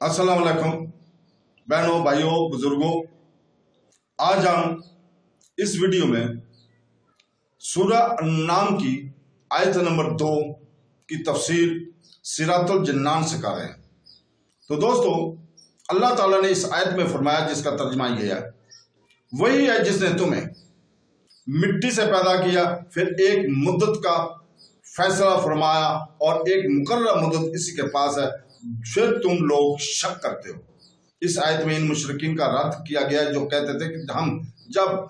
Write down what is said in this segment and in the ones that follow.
अस्सलाम वालेकुम बहनों, भाइयों, बुजुर्गों। आज हम इस वीडियो में सूरह अन्नाम की आयत नंबर 2 की तफसीर सिरातुल जन्नान से कर रहे हैं। तो दोस्तों, अल्लाह ताला ने इस आयत में फरमाया, जिसका तर्जुमा यह है, वही है जिसने तुम्हें मिट्टी से पैदा किया, फिर एक मुद्दत का फैसला फरमाया और एक मुकर्रर मुद्दत इसी के पास है, फिर तुम लोग शक करते हो। इस आयत में इन मुशरिकीन का रद्द किया गया जो कहते थे कि हम जब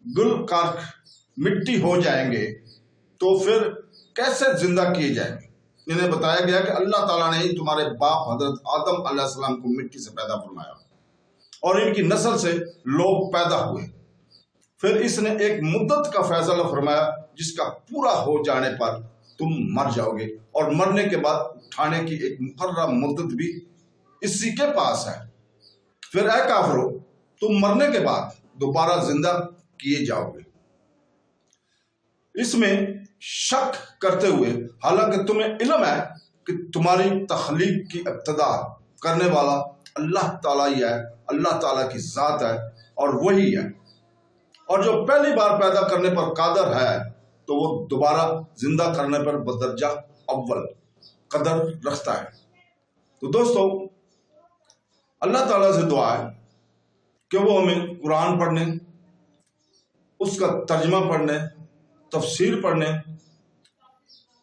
गुलकार मिट्टी हो जाएंगे तो फिर कैसे जिंदा किए जाएंगे। इन्हें बताया गया कि अल्लाह ताला ने ही तुम्हारे बाप हजरत आदम अलैहिस्सलाम को मिट्टी से पैदा फरमाया और इनकी नस्ल से लोग पैदा हुए। फिर इसने एक मुद्दत का फैसला फरमाया जिसका पूरा हो जाने पर तुम मर जाओगे, और मरने के बाद उठाने की एक मुकर्रर मुद्दत भी इसी के पास है। फिर ऐ काफिरो, तुम मरने के बाद दोबारा जिंदा किए जाओगे। इसमें शक करते हुए, हालांकि तुम्हें इल्म है कि तुम्हारी तख्लीक की इब्तिदा करने वाला अल्लाह ताला ही है, अल्लाह ताला की जात है और वही है, और जो पहली बार पैदा करने पर कादर है तो वो दोबारा जिंदा करने पर बदरजा अव्वल कदर रखता है। तो दोस्तों, अल्लाह ताला से दुआ है कि वो हमें कुरान पढ़ने, उसका तर्जमा पढ़ने, तफसीर पढ़ने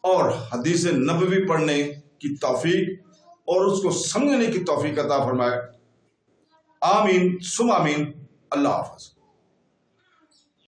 और हदीस नबवी पढ़ने की तौफीक और उसको समझने की तौफीक अता फरमाए। आमीन सुम आमीन। अल्लाह हाफ़िज़।